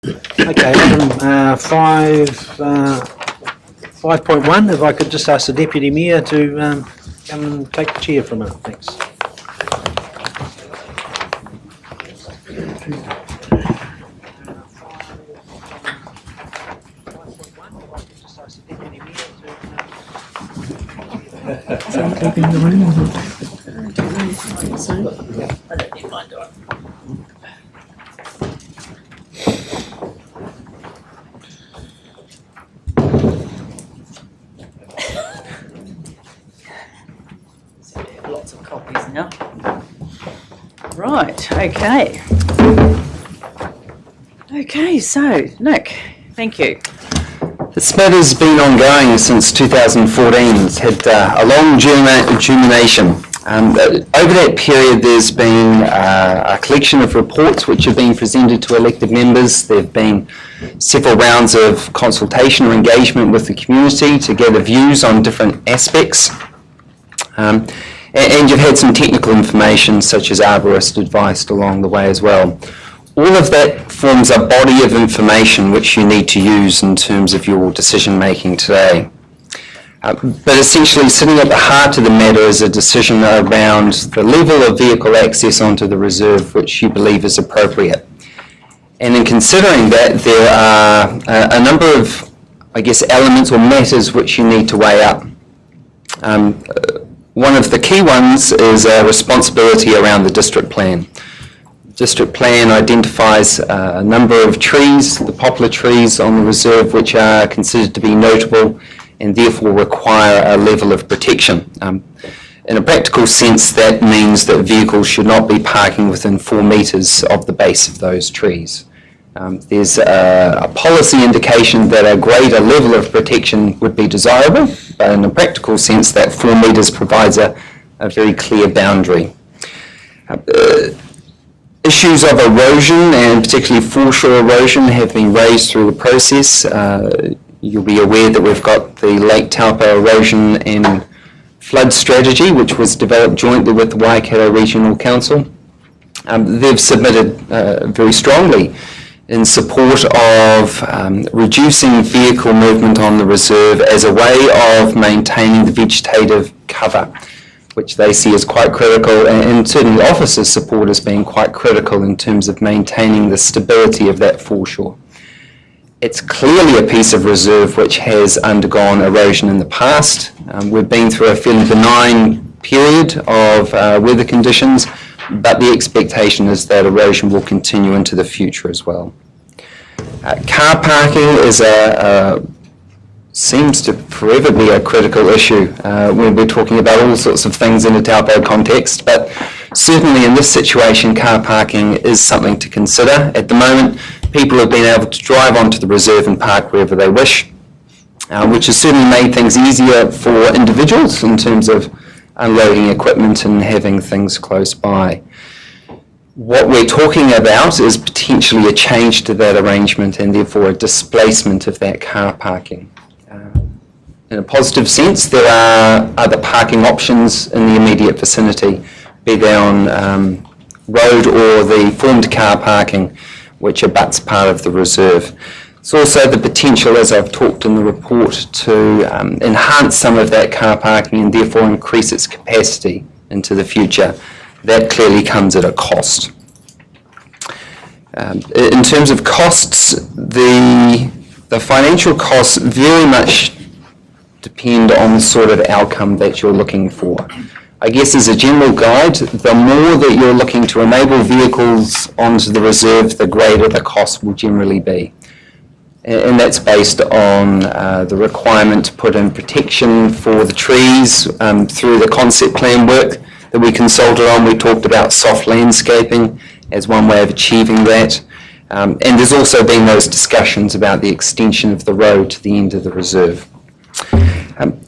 Okay, item 5.1, if I could just ask the Deputy Mayor to come and take the chair for a minute, thanks. Lots of copies now. Right, okay. Okay, so Nick, thank you. This matter's been ongoing since 2014. It's had a long germination. Over that period, there's been a collection of reports which have been presented to elected members. There have been several rounds of consultation or engagement with the community to gather views on different aspects. And you've had some technical information such as arborist advice along the way as well. All of that forms a body of information which you need to use in terms of your decision making today. But essentially sitting at the heart of the matter is a decision around the level of vehicle access onto the reserve which you believe is appropriate. And in considering that, there are a number of, I guess, elements or matters which you need to weigh up. One of the key ones is a responsibility around the district plan. District plan identifies a number of trees, the poplar trees on the reserve, which are considered to be notable and therefore require a level of protection. In a practical sense, that means that vehicles should not be parking within 4 metres of the base of those trees. There's a policy indication that a greater level of protection would be desirable, but in a practical sense, that 4 metres provides a very clear boundary. Issues of erosion, and particularly foreshore erosion, have been raised through the process. You'll be aware that we've got the Lake Taupo erosion and flood strategy, which was developed jointly with the Waikato Regional Council. They've submitted very strongly in support of reducing vehicle movement on the reserve as a way of maintaining the vegetative cover, which they see as quite critical, and certainly officers' support as being quite critical in terms of maintaining the stability of that foreshore. It's clearly a piece of reserve which has undergone erosion in the past. We've been through a fairly benign period of weather conditions, but the expectation is that erosion will continue into the future as well. Car parking is seems to forever be a critical issue when we're talking about all sorts of things in a Taupo context, but certainly in this situation, car parking is something to consider. At the moment, people have been able to drive onto the reserve and park wherever they wish, which has certainly made things easier for individuals in terms of unloading equipment and having things close by. What we're talking about is potentially a change to that arrangement and therefore a displacement of that car parking. In a positive sense, there are other parking options in the immediate vicinity, be they on road or the formed car parking, which abuts part of the reserve. There's also the potential, as I've talked in the report, to enhance some of that car parking and therefore increase its capacity into the future. That clearly comes at a cost. In terms of costs, the financial costs very much depend on the sort of outcome that you're looking for. I guess as a general guide, the more that you're looking to enable vehicles onto the reserve, the greater the cost will generally be. And that's based on the requirement to put in protection for the trees through the concept plan work that we consulted on. We talked about soft landscaping as one way of achieving that. And there's also been those discussions about the extension of the road to the end of the reserve.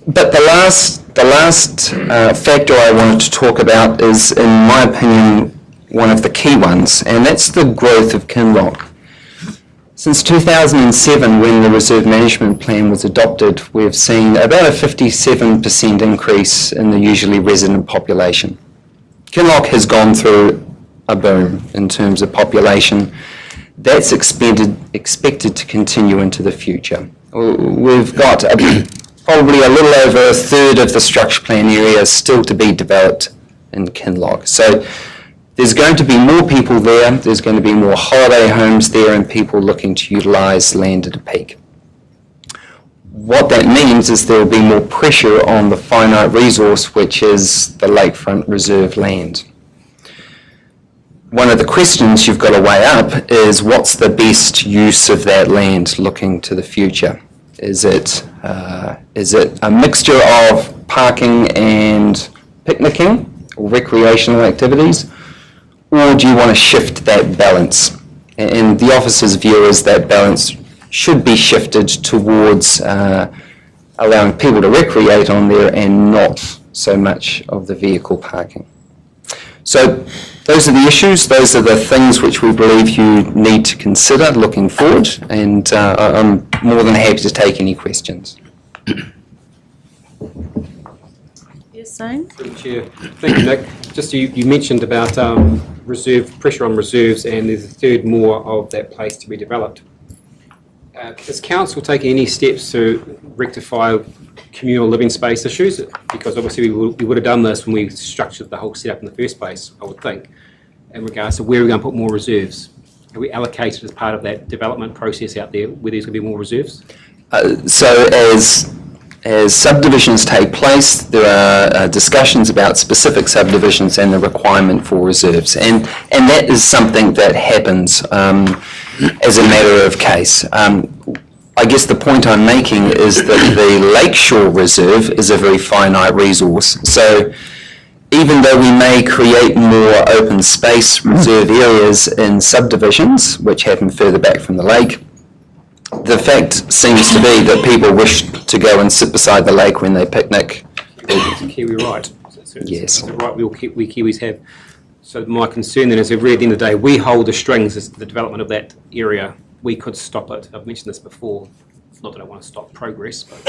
But the last factor I wanted to talk about is, in my opinion, one of the key ones, and that's the growth of Kinloch. Since 2007, when the Reserve Management Plan was adopted, we've seen about a 57% increase in the usually resident population. Kinloch has gone through a boom in terms of population. that's expected to continue into the future. We've got probably a little over a third of the structure plan area still to be developed in Kinloch. So there's going to be more people there, there's going to be more holiday homes there and people looking to utilise land at a peak. What that means is there will be more pressure on the finite resource, which is the lakefront reserve land. One of the questions you've got to weigh up is what's the best use of that land looking to the future? Is it a mixture of parking and picnicking or recreational activities, or do you want to shift that balance? And the officer's view is that balance should be shifted towards allowing people to recreate on there and not so much of the vehicle parking. So those are the issues, those are the things which we believe you need to consider looking forward, and I'm more than happy to take any questions. Yes, Zane? Through the Chair. Thank you, Nick. Just you mentioned about pressure on reserves, and there's a third more of that place to be developed. Is Council taking any steps to rectify communal living space issues? Because obviously we would have done this when we structured the whole setup in the first place, I would think, in regards to where we're going to put more reserves. Are we allocated as part of that development process out there where there's going to be more reserves? So as subdivisions take place, there are discussions about specific subdivisions and the requirement for reserves, and that is something that happens as a matter of case. I guess the point I'm making is that the Lakeshore Reserve is a very finite resource. So even though we may create more open space reserve areas in subdivisions, which happen further back from the lake, the fact seems to be that people wish to go and sit beside the lake when they picnic. It's a Kiwi right. Yes. It's a right we Kiwis have. So my concern then is if really at the end of the day we hold the strings as the development of that area, we could stop it. I've mentioned this before. Not that I want to stop progress, but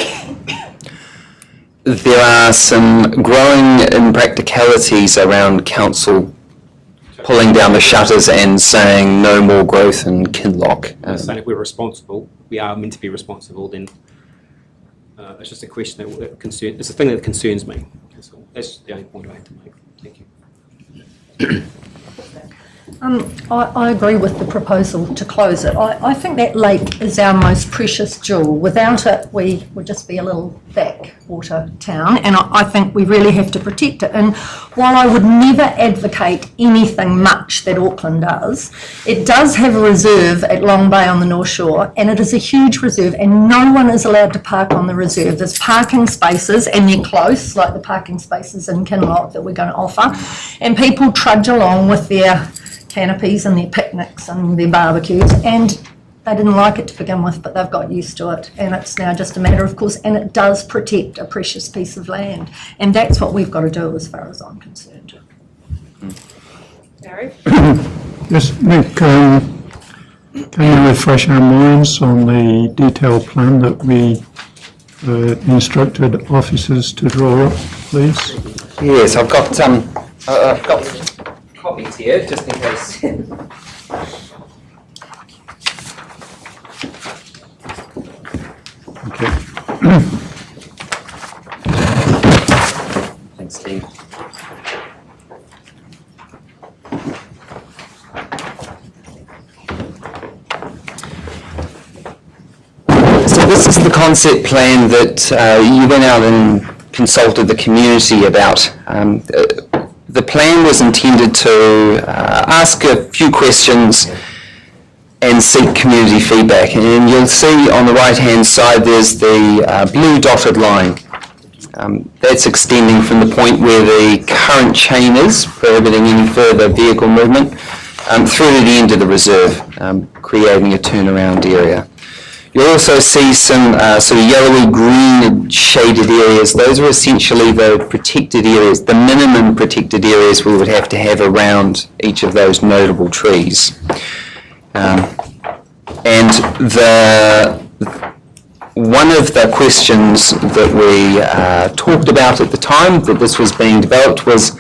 there are some growing impracticalities around council pulling down the shutters and saying no more growth in Kinloch. saying if we're responsible, we are meant to be responsible, then it's just a question that concerns. It's a thing that concerns me. That's the only point I had to make. Thank you. I agree with the proposal to close it. I think that lake is our most precious jewel. Without it, we would just be a little backwater town, and I think we really have to protect it. And while I would never advocate anything much that Auckland does, it does have a reserve at Long Bay on the North Shore, and it is a huge reserve, and no one is allowed to park on the reserve. There's parking spaces, and they're close, like the parking spaces in Kinloch that we're going to offer, and people trudge along with their canopies and their picnics and their barbecues, and they didn't like it to begin with, but they've got used to it, and it's now just a matter of course, and it does protect a precious piece of land, and that's what we've got to do as far as I'm concerned. Gary? Yes, Nick, can you refresh our minds on the detailed plan that we instructed officers to draw up, please? Yes, I've got copies here, just in case. Okay. Thanks, Steve. So this is the concept plan that you went out and consulted the community about. The plan was intended to ask a few questions and seek community feedback. And you'll see on the right-hand side there's the blue dotted line. That's extending from the point where the current chain is, prohibiting any further vehicle movement, through to the end of the reserve, creating a turnaround area. You'll also see some sort of yellowy green shaded areas. Those are essentially the protected areas, the minimum protected areas we would have to have around each of those notable trees. And one of the questions that we talked about at the time that this was being developed was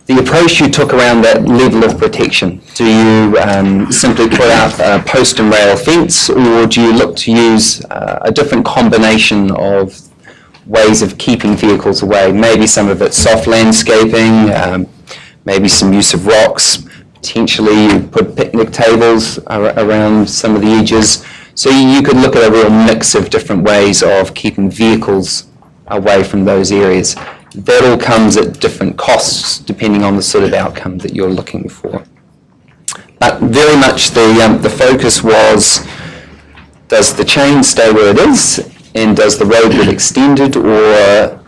the approach you took around that level of protection. Do you simply put up a post and rail fence, or do you look to use a different combination of ways of keeping vehicles away? Maybe some of it's soft landscaping, maybe some use of rocks, potentially you put picnic tables around some of the edges. So you could look at a real mix of different ways of keeping vehicles away from those areas. That all comes at different costs depending on the sort of outcome that you're looking for. But very much the focus was, does the chain stay where it is, and does the road get extended, or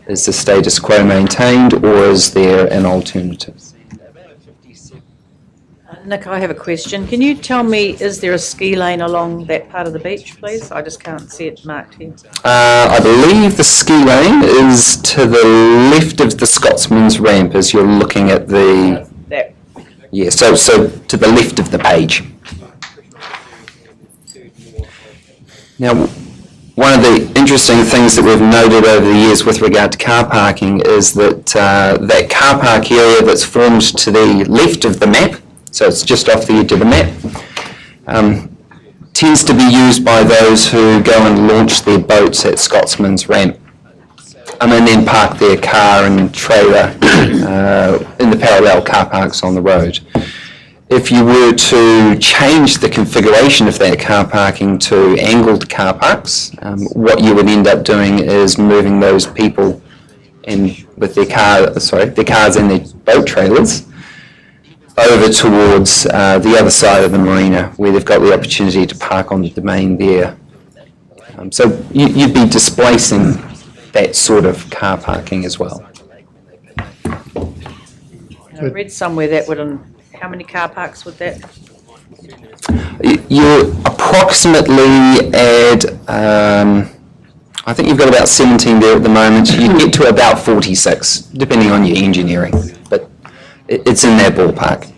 is the status quo maintained, or is there an alternative? Nick, I have a question. Can you tell me, is there a ski lane along that part of the beach, please? I just can't see it marked here. I believe the ski lane is to the left of the Scotsman's Ramp as you're looking at the... That. Yeah, so to the left of the page. Now, one of the interesting things that we've noted over the years with regard to car parking is that that car park area that's formed to the left of the map, so it's just off the edge of the map, tends to be used by those who go and launch their boats at Scotsman's Ramp and then park their car and trailer in the parallel car parks on the road. If you were to change the configuration of that car parking to angled car parks, what you would end up doing is moving those people in with their cars and their boat trailers over towards the other side of the marina, where they've got the opportunity to park on the domain there. So you'd be displacing that sort of car parking as well. I read somewhere that would, how many car parks would that? You approximately add, I think you've got about 17 there at the moment. You get to about 46, depending on your engineering, but it's in that ballpark.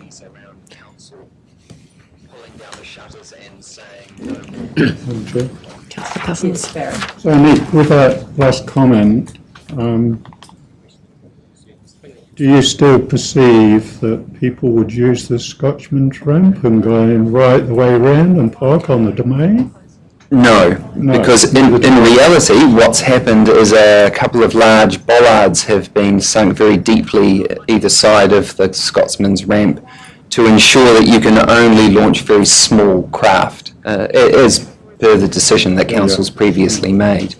So Nick, with that last comment, do you still perceive that people would use the Scotchman's Ramp and go right the way around and park on the domain? No, because in reality what's happened is a couple of large bollards have been sunk very deeply either side of the Scotsman's Ramp to ensure that you can only launch very small craft, as per the decision that Council's previously made.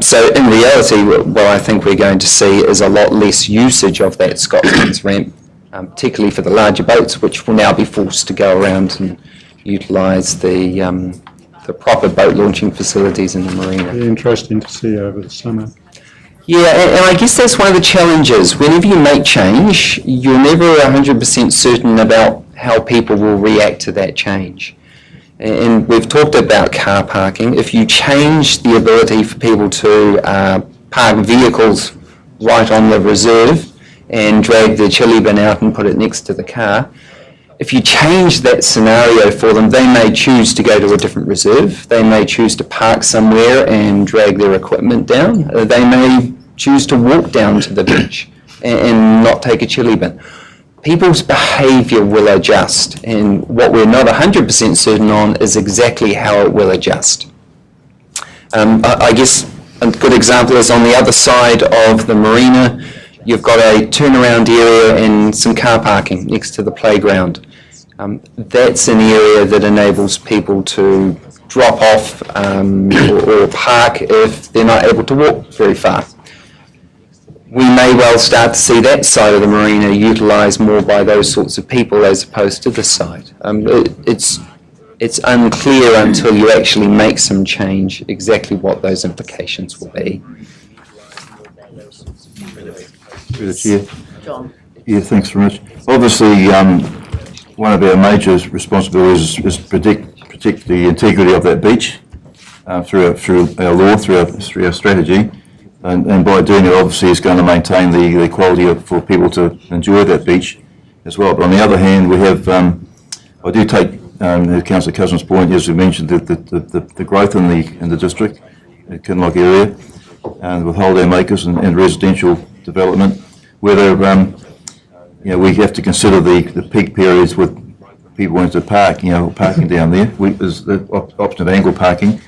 So in reality, what I think we're going to see is a lot less usage of that Scotsman's Ramp, particularly for the larger boats, which will now be forced to go around and utilise the proper boat launching facilities in the marina. Be interesting to see over the summer. Yeah, and I guess that's one of the challenges. Whenever you make change, you're never 100% certain about how people will react to that change. And we've talked about car parking. If you change the ability for people to park vehicles right on the reserve and drag their chili bin out and put it next to the car, if you change that scenario for them, they may choose to go to a different reserve. They may choose to park somewhere and drag their equipment down. They may choose to walk down to the beach and not take a chili bin. People's behaviour will adjust, and what we're not 100% certain on is exactly how it will adjust. I guess a good example is on the other side of the marina, you've got a turnaround area and some car parking next to the playground. That's an area that enables people to drop off or park if they're not able to walk very far. We may well start to see that side of the marina utilised more by those sorts of people as opposed to this side. It's unclear until you actually make some change exactly what those implications will be. Through the chair. John. Yeah, thanks very much. Obviously, one of our major responsibilities is protect the integrity of that beach through our law, through our strategy. And by doing it, obviously, it's going to maintain the quality for people to enjoy that beach as well. But on the other hand, we have, I do take Councillor Cousins' point, as we mentioned, the growth in the district, the Kinloch area, with holiday makers and residential development, where we have to consider the peak periods with people wanting to park, parking down there. There's the option of angle parking,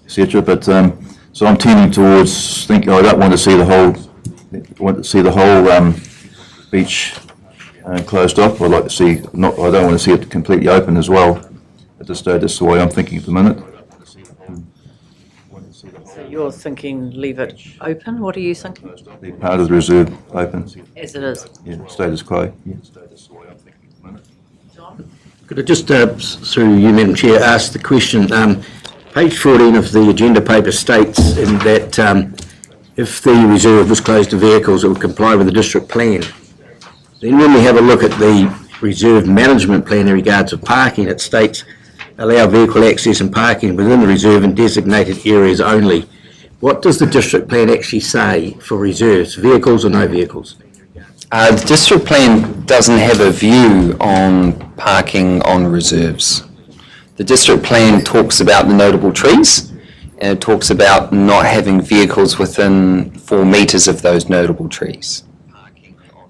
etc. But so I'm tending towards thinking I don't want to see the whole beach closed off. I'd like to see I don't want to see it completely open as well at this stage. That's the way I'm thinking at the minute. So you're thinking leave it open? What are you thinking? The part of the reserve open. As it is. Yeah, status quo. Yeah. Could I just, through you, Madam Chair, ask the question? Page 14 of the agenda paper states in that if the reserve was closed to vehicles, it would comply with the district plan. Then when we have a look at the reserve management plan in regards to parking, it states allow vehicle access and parking within the reserve in designated areas only. What does the district plan actually say for reserves, vehicles or no vehicles? The district plan doesn't have a view on parking on reserves. The district plan talks about the notable trees, and it talks about not having vehicles within 4 metres of those notable trees.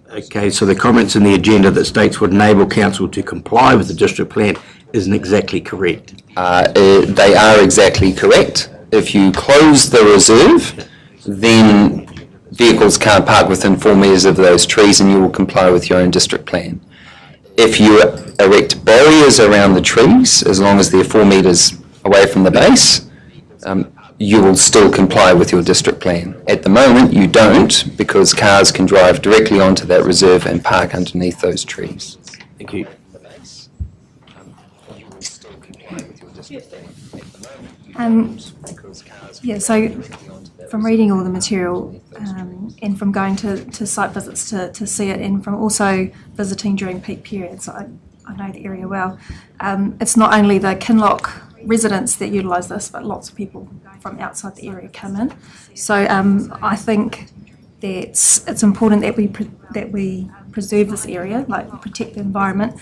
Okay, so the comments in the agenda that states would enable council to comply with the district plan isn't exactly correct. They are exactly correct. If you close the reserve, then vehicles can't park within 4 metres of those trees and you will comply with your own district plan. If you erect barriers around the trees, as long as they're 4 metres away from the base, you will still comply with your district plan. At the moment, you don't, because cars can drive directly onto that reserve and park underneath those trees. Thank you. Yeah, so from reading all the material and from going to site visits to see it, and from also visiting during peak periods, I know the area well. It's not only the Kinloch residents that utilise this, but lots of people from outside the area come in. So I think that it's important that we preserve this area, like protect the environment,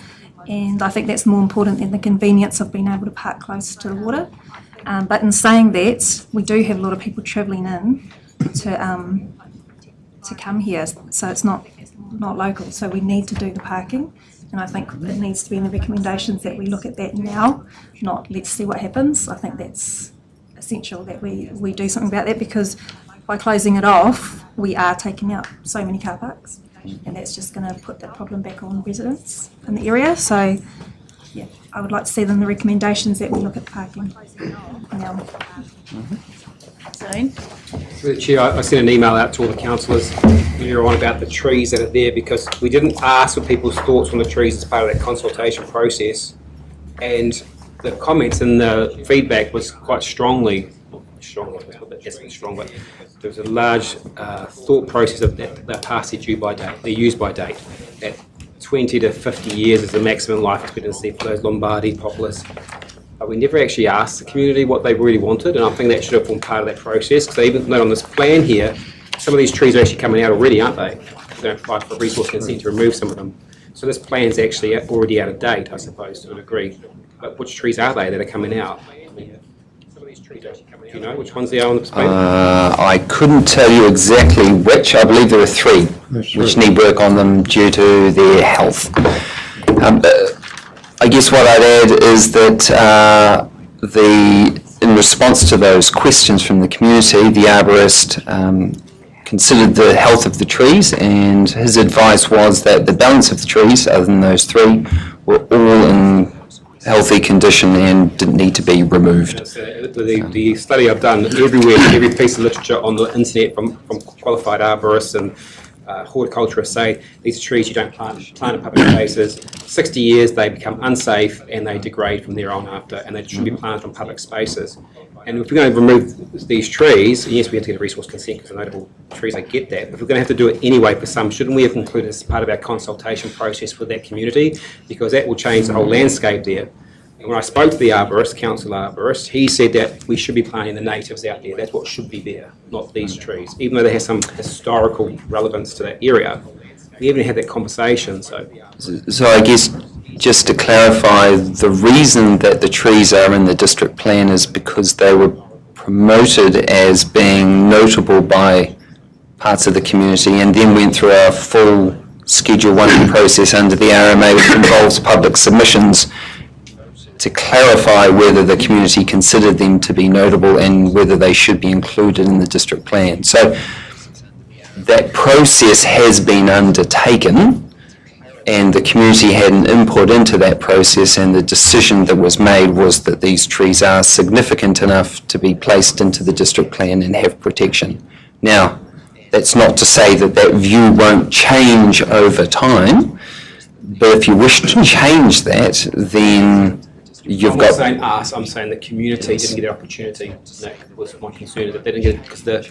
and I think that's more important than the convenience of being able to park close to the water. But in saying that, we do have a lot of people travelling in to come here, so it's not local. So we need to do the parking, and I think it needs to be in the recommendations that we look at that now, not let's see what happens. I think that's essential that we do something about that, because by closing it off, we are taking out so many car parks, and that's just going to put that problem back on residents in the area. So yeah, I would like to see them the recommendations that we look at parking now. Zane? Through the Chair, I sent an email out to all the councillors earlier on about the trees that are there, because we didn't ask for people's thoughts on the trees as part of that consultation process, and the comments and the feedback was quite strong, but there was a large thought process of that they're past their due by date, their use by date. That 20 to 50 years is the maximum life expectancy for those Lombardy poplars. But we never actually asked the community what they really wanted, and I think that should have been part of that process, because even though on this plan here, some of these trees are actually coming out already, aren't they? They don't apply for resource consent to remove some of them. So this plan's actually already out of date, I suppose, to a degree. But which trees are they that are coming out? Some of these trees are actually coming out. Do you know which ones they are on the plan? I couldn't tell you exactly which. I believe there are 3 which need work on them due to their health. I guess what I'd add is that in response to those questions from the community, the arborist considered the health of the trees, and his advice was that the balance of the trees, other than those 3, were all in healthy condition and didn't need to be removed. The study I've done everywhere, every piece of literature on the internet from qualified arborists and horticulturists say these trees you don't plant in public spaces. 60 years they become unsafe and they degrade from there on after, and they shouldn't be planted on public spaces. And if we're going to remove these trees, yes, we have to get a resource consent because they're notable trees, I get that, but if we're going to have to do it anyway for some, shouldn't we have included as part of our consultation process with that community? Because that will change the whole landscape there. And when I spoke to the arborist, council arborist, he said that we should be planting the natives out there. That's what should be there, not these trees. Even though they have some historical relevance to that area, we haven't had that conversation. So I guess just to clarify, the reason that the trees are in the district plan is because they were promoted as being notable by parts of the community and then went through a full Schedule 1 process under the RMA, which involves public submissions to clarify whether the community considered them to be notable and whether they should be included in the district plan. So that process has been undertaken, and the community had an input into that process, and the decision that was made was that these trees are significant enough to be placed into the district plan and have protection. Now, that's not to say that that view won't change over time, but if you wish to change that, then you've got... I'm not saying us, I'm saying the community didn't get the opportunity. Nick, was my concern, that they didn't get it, because there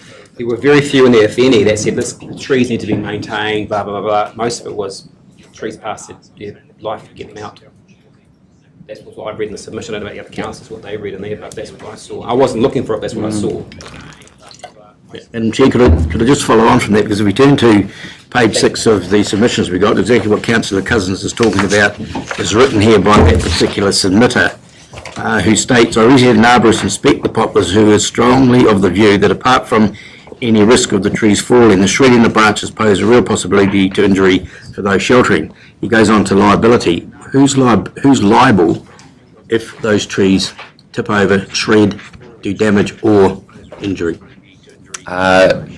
were very few in there, if any, that said this trees need to be maintained, blah, blah, blah, blah. Most of it was trees past their life to get them out. That's what I read in the submission. I don't know about the other councils, what they read in there, but that's what I saw. I wasn't looking for it, that's what I saw. And Chair, could I just follow on from that, because if we turn to page 6 of the submissions we got, exactly what Councillor Cousins is talking about is written here by that particular submitter, who states, I recently had an arborist inspect the poplars who is strongly of the view that apart from any risk of the trees falling, the shredding of branches pose a real possibility to injury for those sheltering. He goes on to liability. Who's liable if those trees tip over, shred, do damage or injury? I'm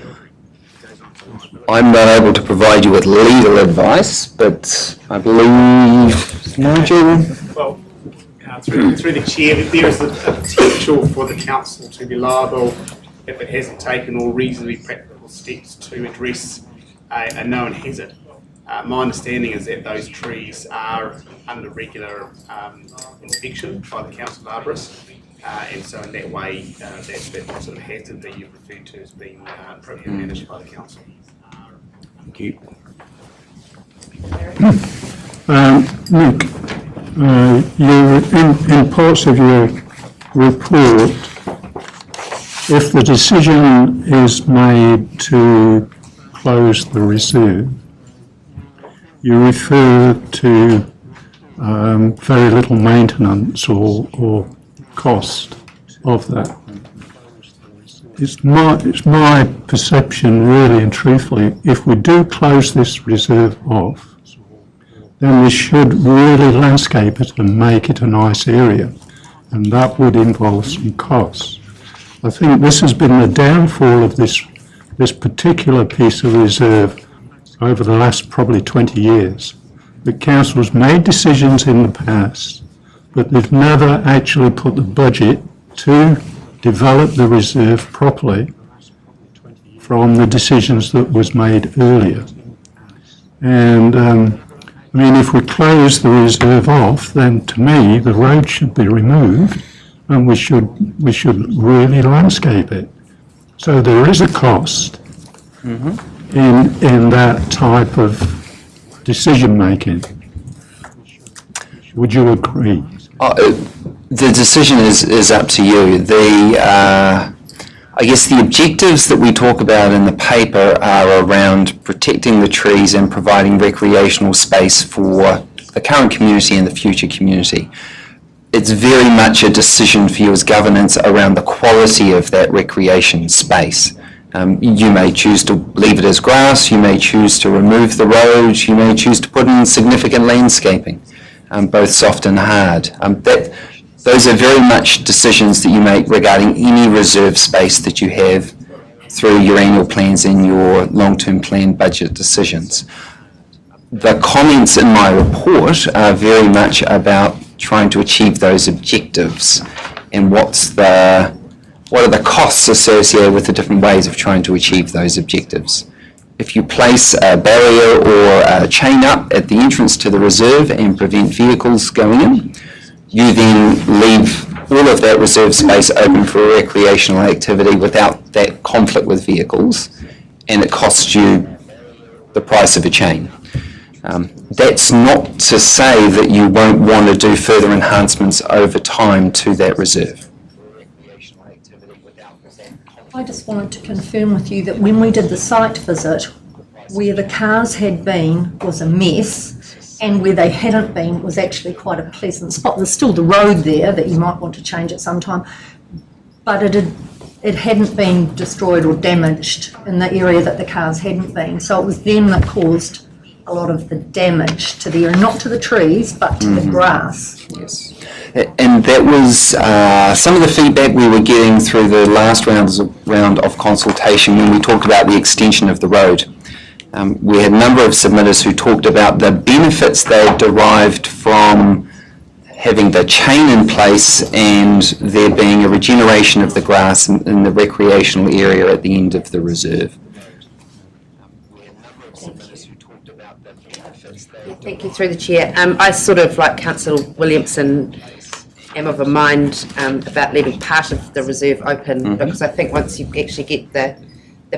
not able to provide you with legal advice, but I believe, Nigel? Well, through the chair, there is the potential for the council to be liable if it hasn't taken all reasonably practical steps to address a known hazard. My understanding is that those trees are under regular inspection by the council arborist, and so in that way, that sort of hazard that you referred to as being appropriately managed by the council. Thank you. Nick, in parts of your report, if the decision is made to close the reserve, you refer to very little maintenance or cost of that. It's my perception, really and truthfully, if we do close this reserve off, then we should really landscape it and make it a nice area, and that would involve some costs. I think this has been the downfall of this particular piece of reserve over the last probably 20 years. The council's made decisions in the past, but they've never actually put the budget to develop the reserve properly from the decisions that was made earlier. And I mean, if we close the reserve off, then to me the road should be removed, and we should really landscape it. So there is a cost in that type of decision making. Would you agree? The decision is up to you. I guess the objectives that we talk about in the paper are around protecting the trees and providing recreational space for the current community and the future community. It's very much a decision for you as governance around the quality of that recreation space. You may choose to leave it as grass, you may choose to remove the roads, you may choose to put in significant landscaping, both soft and hard. Those are very much decisions that you make regarding any reserve space that you have through your annual plans and your long-term plan budget decisions. The comments in my report are very much about trying to achieve those objectives and what are the costs associated with the different ways of trying to achieve those objectives. If you place a barrier or a chain up at the entrance to the reserve and prevent vehicles going in, you then leave all of that reserve space open for recreational activity without that conflict with vehicles, and it costs you the price of a chain. That's not to say that you won't want to do further enhancements over time to that reserve. I just wanted to confirm with you that when we did the site visit, where the cars had been was a mess, and where they hadn't been was actually quite a pleasant spot. There's still the road there that you might want to change at some time, but it hadn't been destroyed or damaged in the area that the cars hadn't been. So it was them that caused a lot of the damage to the area, not to the trees, but to the grass. Yes. And that was some of the feedback we were getting through the last round of consultation when we talked about the extension of the road. We had a number of submitters who talked about the benefits they derived from having the chain in place and there being a regeneration of the grass in the recreational area at the end of the reserve. Thank you, through the chair. I sort of, like Councillor Williamson, am of a mind about leaving part of the reserve open, because I think once you actually get the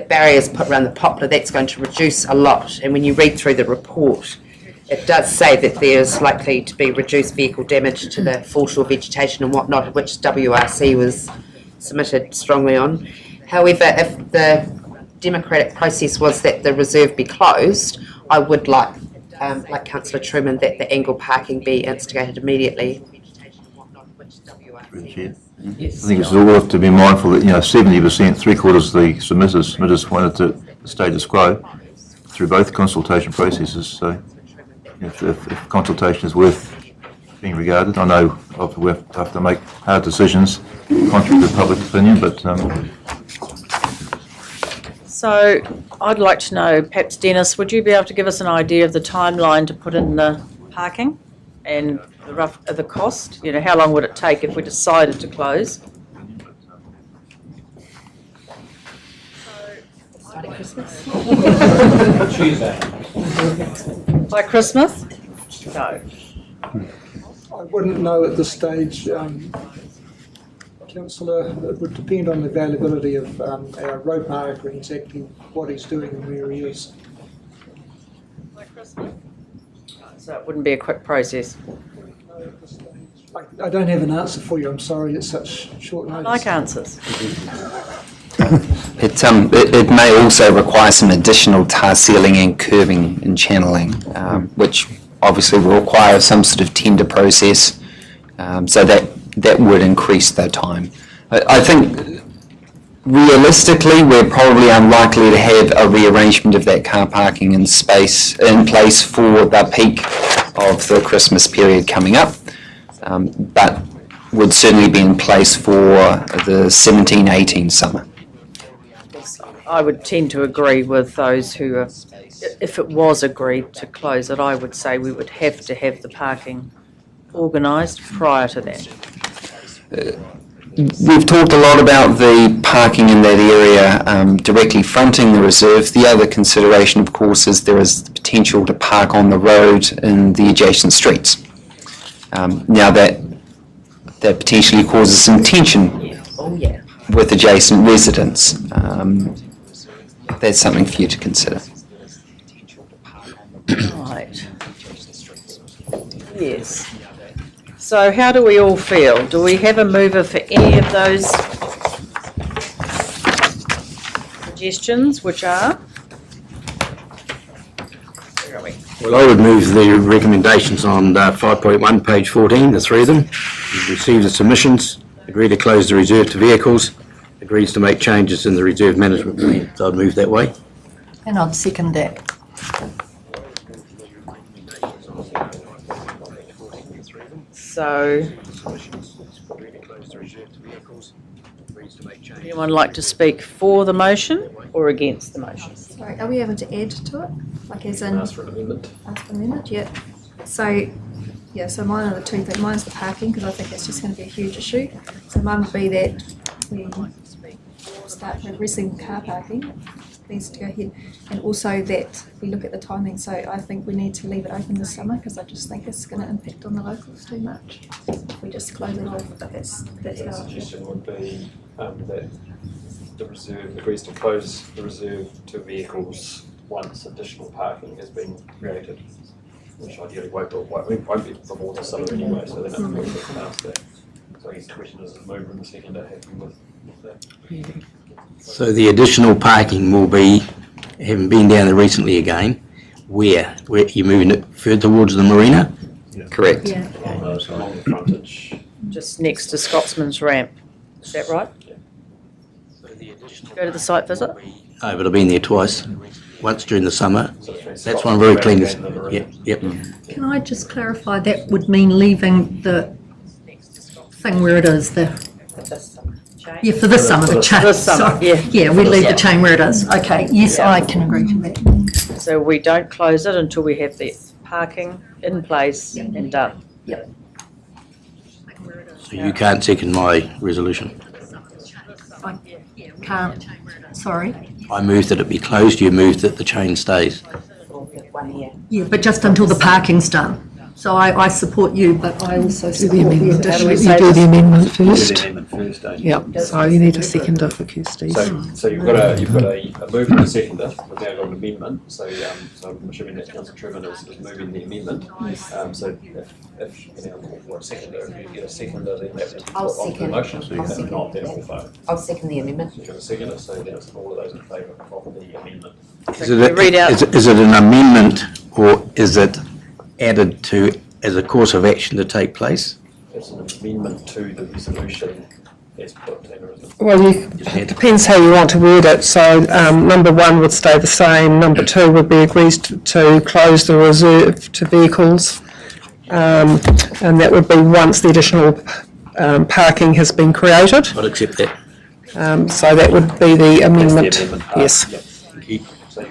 barriers put around the poplar, that's going to reduce a lot. And when you read through the report, it does say that there's likely to be reduced vehicle damage to the foreshore vegetation and whatnot, which WRC was submitted strongly on. However, if the democratic process was that the reserve be closed, I would like Councillor Truman, that the angle parking be instigated immediately. Yes. I think it's all worth to be mindful that 70%, 3/4 of the submitters wanted to status quo through both consultation processes. So if consultation is worth being regarded, I know we have to make hard decisions contrary to public opinion, but. So I'd like to know, perhaps Dennis, would you be able to give us an idea of the timeline to put in the parking and the cost? How long would it take if we decided to close? By Christmas? By Christmas? No. I wouldn't know at this stage, Councillor. It would depend on the availability of our road marker and exactly what he's doing and where he is. By Christmas? So it wouldn't be a quick process. I don't have an answer for you. I'm sorry, it's such short notice. I like answers. It may also require some additional tar sealing and curving and channeling, which obviously will require some sort of tender process, so that would increase the time. I think realistically we're probably unlikely to have a rearrangement of that car parking in place for the peak of the Christmas period coming up, but would certainly be in place for the 17-18 summer. I would tend to agree with those who are, if it was agreed to close it, I would say we would have to have the parking organised prior to that. We've talked a lot about the parking in that area directly fronting the reserve. The other consideration, of course, is there is the potential to park on the road in the adjacent streets. Now that potentially causes some tension with adjacent residents. That's something for you to consider. Right. Yes. So how do we all feel? Do we have a mover for any of those suggestions, which are? Where are we? Well, I would move the recommendations on 5.1, page 14, the three of them. Receive the submissions, agree to close the reserve to vehicles, agrees to make changes in the reserve management plan. So I'd move that way. And I'd second that. So, would anyone like to speak for the motion or against the motion? Sorry, are we able to add to it? Like as in? Ask for an amendment. Ask for an amendment, yeah. So, yeah, so mine are the two things. Mine's the parking, because I think that's just going to be a huge issue. So mine would be that we start addressing car parking, needs to go ahead, and also that we look at the timing. So I think we need to leave it open this summer, because I just think it's going to impact on the locals too much if we just close it off. But that's The suggestion would be that the reserve agrees to close the reserve to vehicles once additional parking has been created, which ideally won't be before the summer anyway, so they're not going to get past that. So I guess the question is, the mover and the seconder happy with that? So the additional parking will be, having been down there recently again, where you're moving it further towards the marina? Correct. Yeah. Along the frontage. Just next to Scotsman's Ramp, is that right? Go to the site visit? Oh, but I've been there twice. once during the summer. So it's been That's stopped one very clean. rather than the river. Yep. Can I just clarify, that would mean leaving the thing where it is, the, yeah, for this summer, the chain. this summer, sorry. yeah. Yeah, we leave the chain where it is. Okay, yes, I can agree to that. So we don't close it until we have the parking in place and done. So you can't second my resolution. I can't, sorry. I move that it be closed, you move that the chain stays. Yeah, but just until the parking's done. So I support you, but I also support the amendment. additional. You do the amendment Do first. the amendment first, don't you? Yep, so you need a seconder for Kirsty's. So you've got a move and a seconder, we've now got an amendment, so I'm assuming that Councillor Trewavas is moving the amendment. So if you know, or a seconder, if you get a seconder, then that will be I'll put onto the second. motion, I'll if second. not, then it will vote. I'll second the amendment. So you have a seconder, so that's all of those in favour of the amendment. Is it an amendment or is it added to as a course of action to take place? It's an amendment to the resolution as put in, isn't it? Well, it depends how you want to word it. So number 1 would stay the same. Number 2 would be agrees to close the reserve to vehicles. And that would be once the additional parking has been created. I'd accept that. So that would be the amendment. That's the amendment part. Yes. Yep. So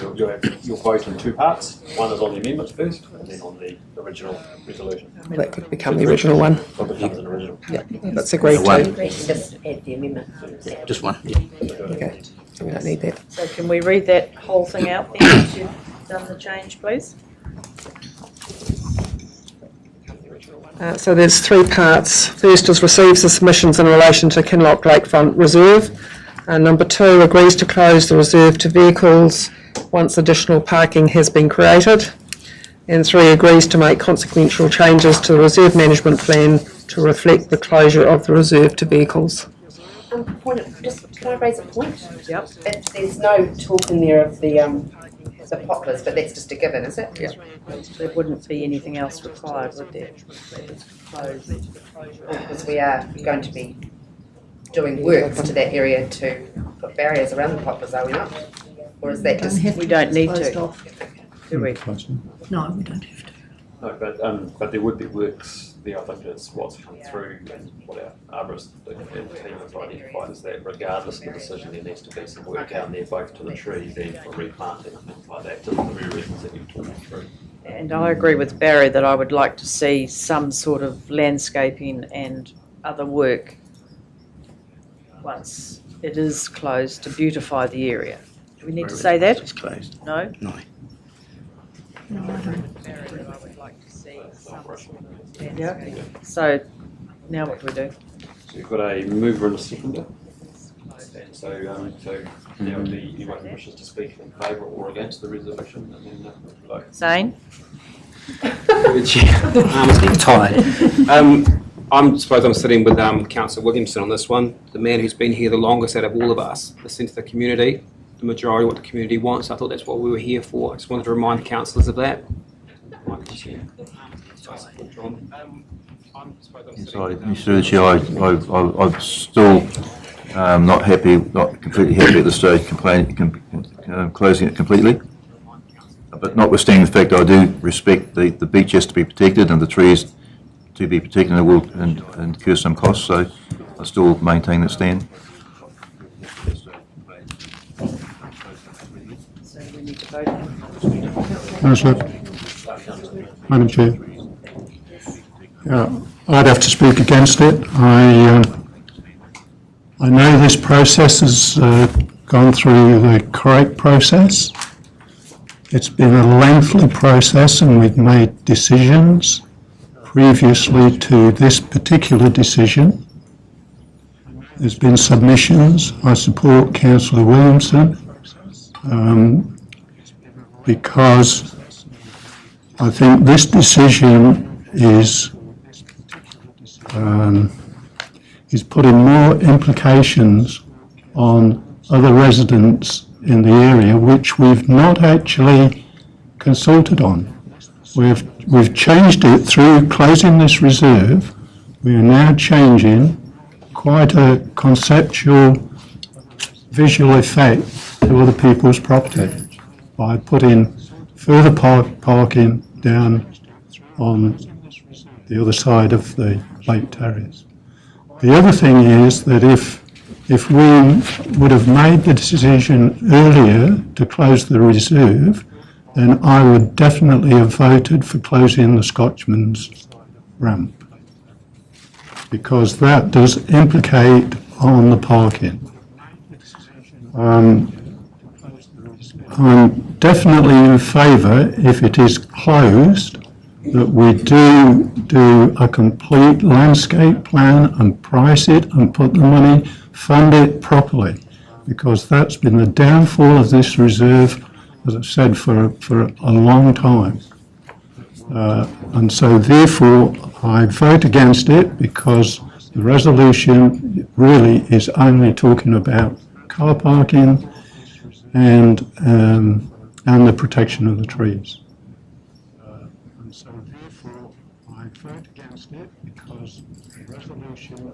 you'll vote in two parts. One is on the amendments first, and then on the original resolution. That could become the original one. Or becomes an original. Yeah, that's agreed One. to. Just add the amendment. Just one. Okay, so we don't need that. So can we read that whole thing out then, once you've done the change, please? So there's 3 parts. First is receives the submissions in relation to Kinloch Lakefront Reserve. Number 2 agrees to close the reserve to vehicles once additional parking has been created. And 3 agrees to make consequential changes to the reserve management plan to reflect the closure of the reserve to vehicles. Can I raise a point? Yep. There's no talk in there of the poplars, but that's just a given, is it? Yeah. There wouldn't be anything else required, would there? Close. Because we are going to be doing works to that area to put barriers around the poplars, are we not? Or is that just... We don't need Closed to, off. do we? No, we don't have to. No, but there would be works there. I think it's what's come through and what our arborist and team have identified is that regardless of the decision, there needs to be some work down there, both to the trees and for replanting and things like that, just for the very reasons that you've talked through. And I agree with Barry that I would like to see some sort of landscaping and other work once it is closed to beautify the area. Do we need to say that? It's closed. No? No. I would like to see some sort of, yeah. So now what do we do? So you've got a mover and a seconder. And so there would be anyone who wishes to speak in favour or against the resolution, and then vote. Zane? It's getting tired. I suppose I'm sitting with Councillor Williamson on this one, the man who's been here the longest out of all of us, listening to the community, the majority of what the community wants. I thought that's what we were here for. I just wanted to remind the councillors of that. Sorry, Mr. the Chair, I'm still not completely happy at this stage, closing it completely. But notwithstanding the fact I do respect the beach has to be protected and the trees to be protected and it will incur some costs, so I still maintain that stand. So we need to vote on Councillor, Madam Chair. I'd have to speak against it. I know this process has gone through the correct process. It's been a lengthy process and we've made decisions previously to this particular decision. There's been submissions. I support Councillor Williamson because I think this decision is putting more implications on other residents in the area which we've not actually consulted on. We've changed it through closing this reserve. We are now changing quite a conceptual visual effect to other people's property. by putting further parking down on the other side of the Lake Terrace. The other thing is that if we would have made the decision earlier to close the reserve, then I would definitely have voted for closing the Scotchman's ramp, because that does implicate on the parking. I'm definitely in favour, if it is closed, that we do a complete landscape plan and price it and put the money, fund it properly, because that's been the downfall of this reserve, as I've said, for a long time. And so therefore I vote against it, because the resolution really is only talking about car parking and the protection of the trees. And so therefore I vote against it, because the resolution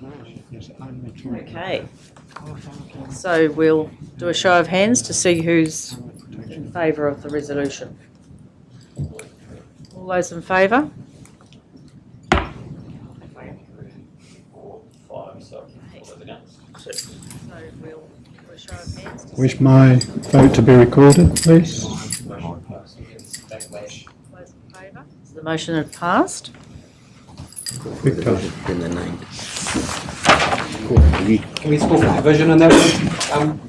really is only talking Okay. about car parking. So we'll do a show of hands to see who's in favour of the resolution. All those in favour? 4, 5, so all those against. So we'll do a show of hands to Wish my vote to be recorded, please. those in favour. So the motion had passed. Victor. Then the name. Can we score for division on that one?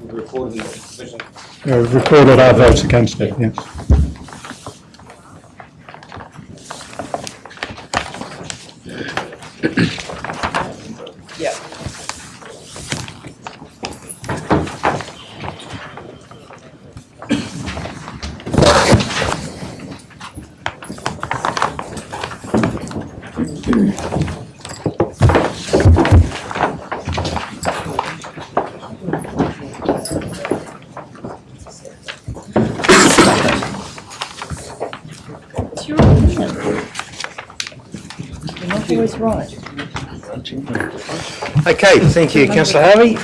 Recorded the division. Recorded our votes against it, yes. Yeah. It's your opinion. You're not always right. Okay, thank you, Councillor Harvey.